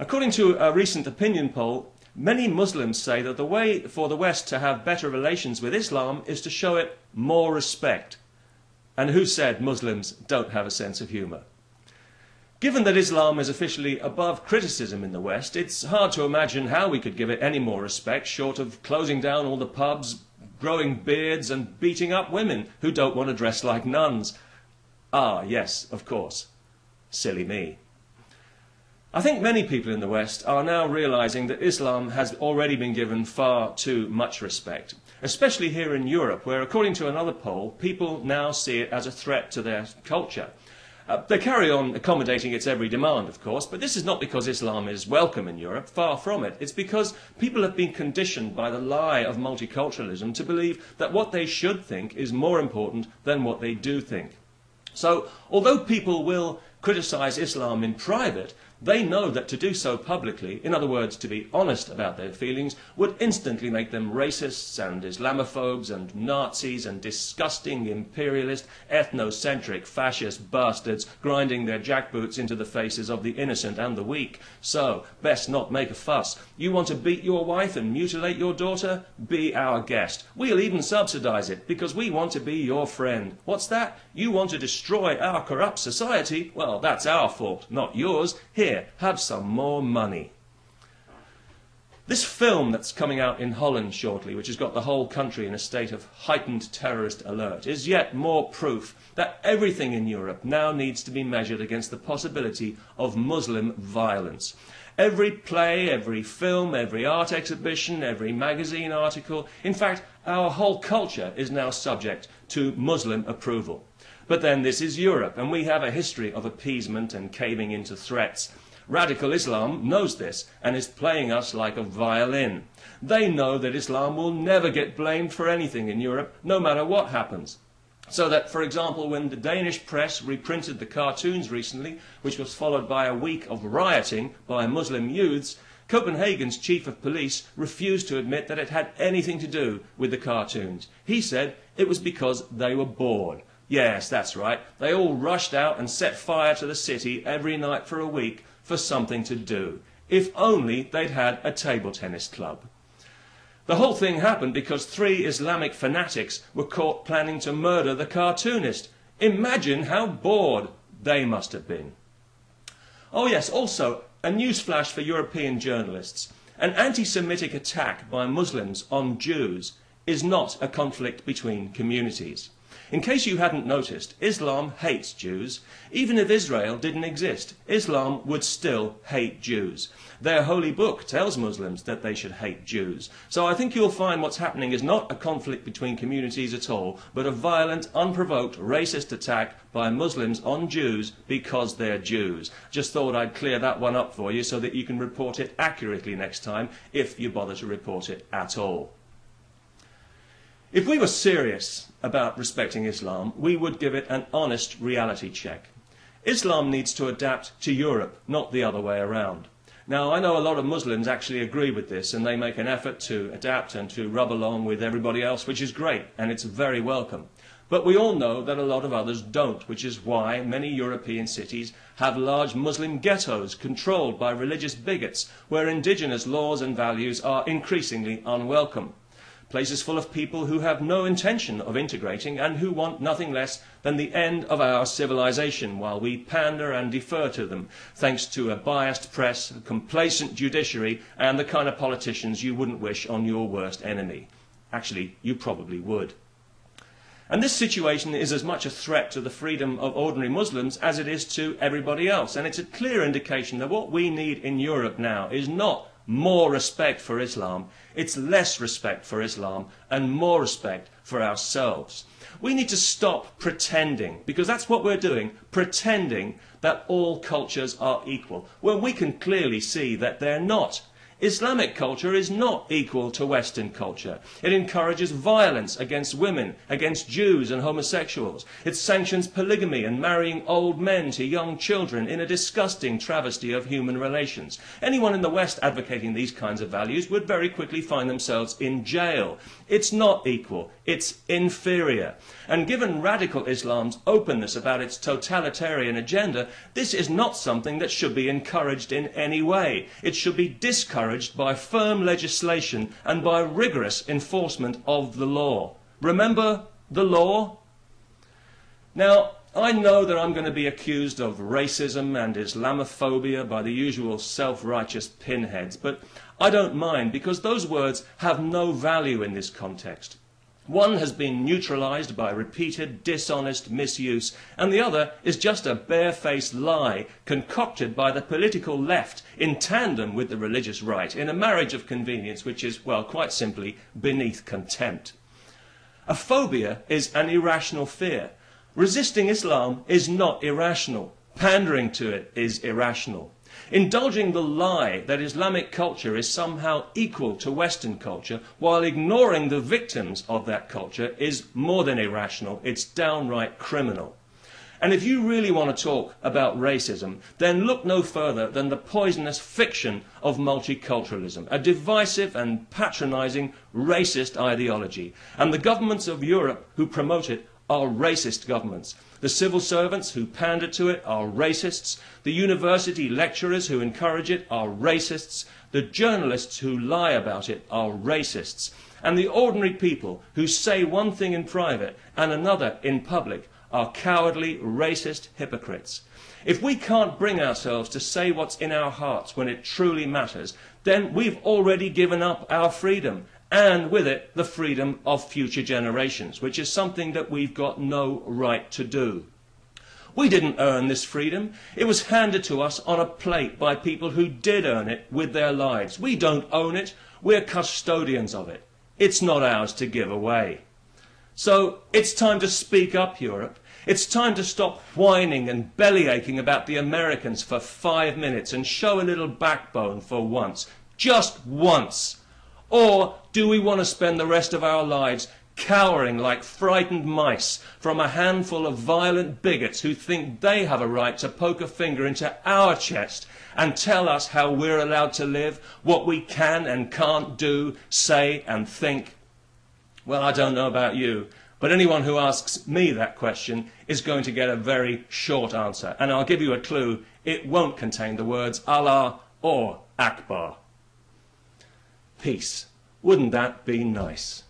According to a recent opinion poll, many Muslims say that the way for the West to have better relations with Islam is to show it more respect. And who said Muslims don't have a sense of humour? Given that Islam is officially above criticism in the West, it's hard to imagine how we could give it any more respect short of closing down all the pubs, growing beards and beating up women who don't want to dress like nuns. Ah, yes, of course. Silly me. I think many people in the West are now realising that Islam has already been given far too much respect, especially here in Europe, where, according to another poll, people now see it as a threat to their culture. They carry on accommodating its every demand, of course, but this is not because Islam is welcome in Europe, far from it. It's because people have been conditioned by the lie of multiculturalism to believe that what they should think is more important than what they do think. So, although people will criticise Islam in private, they know that to do so publicly, in other words, to be honest about their feelings, would instantly make them racists and Islamophobes and Nazis and disgusting imperialist, ethnocentric, fascist bastards grinding their jackboots into the faces of the innocent and the weak. So, best not make a fuss. You want to beat your wife and mutilate your daughter? Be our guest. We'll even subsidise it, because we want to be your friend. What's that? You want to destroy our corrupt society? Well, that's our fault, not yours. Here, have some more money. This film that's coming out in Holland shortly, which has got the whole country in a state of heightened terrorist alert, is yet more proof that everything in Europe now needs to be measured against the possibility of Muslim violence. Every play, every film, every art exhibition, every magazine article, in fact, our whole culture is now subject to Muslim approval. But then this is Europe, and we have a history of appeasement and caving into threats. Radical Islam knows this and is playing us like a violin. They know that Islam will never get blamed for anything in Europe, no matter what happens. So that, for example, when the Danish press reprinted the cartoons recently, which was followed by a week of rioting by Muslim youths, Copenhagen's chief of police refused to admit that it had anything to do with the cartoons. He said it was because they were bored. Yes, that's right. They all rushed out and set fire to the city every night for a week for something to do. If only they'd had a table tennis club. The whole thing happened because 3 Islamic fanatics were caught planning to murder the cartoonist. Imagine how bored they must have been. Oh yes, also, a newsflash for European journalists. An anti-Semitic attack by Muslims on Jews is not a conflict between communities. In case you hadn't noticed, Islam hates Jews. Even if Israel didn't exist, Islam would still hate Jews. Their holy book tells Muslims that they should hate Jews. So I think you'll find what's happening is not a conflict between communities at all, but a violent, unprovoked, racist attack by Muslims on Jews because they're Jews. Just thought I'd clear that one up for you so that you can report it accurately next time, if you bother to report it at all. If we were serious about respecting Islam, we would give it an honest reality check. Islam needs to adapt to Europe, not the other way around. Now, I know a lot of Muslims actually agree with this, and they make an effort to adapt and to rub along with everybody else, which is great, and it's very welcome. But we all know that a lot of others don't, which is why many European cities have large Muslim ghettos controlled by religious bigots, where indigenous laws and values are increasingly unwelcome. Places full of people who have no intention of integrating and who want nothing less than the end of our civilization while we pander and defer to them, thanks to a biased press, a complacent judiciary and the kind of politicians you wouldn't wish on your worst enemy. Actually, you probably would. And this situation is as much a threat to the freedom of ordinary Muslims as it is to everybody else. And it's a clear indication that what we need in Europe now is not more respect for Islam, it's less respect for Islam and more respect for ourselves. We need to stop pretending, because that's what we're doing, pretending that all cultures are equal, when we can clearly see that they're not. Islamic culture is not equal to Western culture. It encourages violence against women, against Jews and homosexuals. It sanctions polygamy and marrying old men to young children in a disgusting travesty of human relations. Anyone in the West advocating these kinds of values would very quickly find themselves in jail. It's not equal. It's inferior. And given radical Islam's openness about its totalitarian agenda, this is not something that should be encouraged in any way. It should be discouraged by firm legislation and by rigorous enforcement of the law. Remember the law? Now, I know that I'm going to be accused of racism and Islamophobia by the usual self-righteous pinheads, but I don't mind because those words have no value in this context. One has been neutralized by repeated dishonest misuse, and the other is just a barefaced lie concocted by the political left in tandem with the religious right in a marriage of convenience which is, well, quite simply beneath contempt. A phobia is an irrational fear. Resisting Islam is not irrational. Pandering to it is irrational. Indulging the lie that Islamic culture is somehow equal to Western culture while ignoring the victims of that culture is more than irrational, it's downright criminal. And if you really want to talk about racism, then look no further than the poisonous fiction of multiculturalism, a divisive and patronizing racist ideology. And the governments of Europe who promote it are racist governments. The civil servants who pander to it are racists. The university lecturers who encourage it are racists. The journalists who lie about it are racists. And the ordinary people who say one thing in private and another in public are cowardly, racist hypocrites. If we can't bring ourselves to say what's in our hearts when it truly matters, then we've already given up our freedom, and with it the freedom of future generations, which is something that we've got no right to do. We didn't earn this freedom. It was handed to us on a plate by people who did earn it with their lives. We don't own it. We're custodians of it. It's not ours to give away. So it's time to speak up, Europe. It's time to stop whining and bellyaching about the Americans for 5 minutes and show a little backbone for once. Just once. Or do we want to spend the rest of our lives cowering like frightened mice from a handful of violent bigots who think they have a right to poke a finger into our chest and tell us how we're allowed to live, what we can and can't do, say and think? Well, I don't know about you, but anyone who asks me that question is going to get a very short answer. And I'll give you a clue, it won't contain the words Allah or Akbar. Peace. Wouldn't that be nice?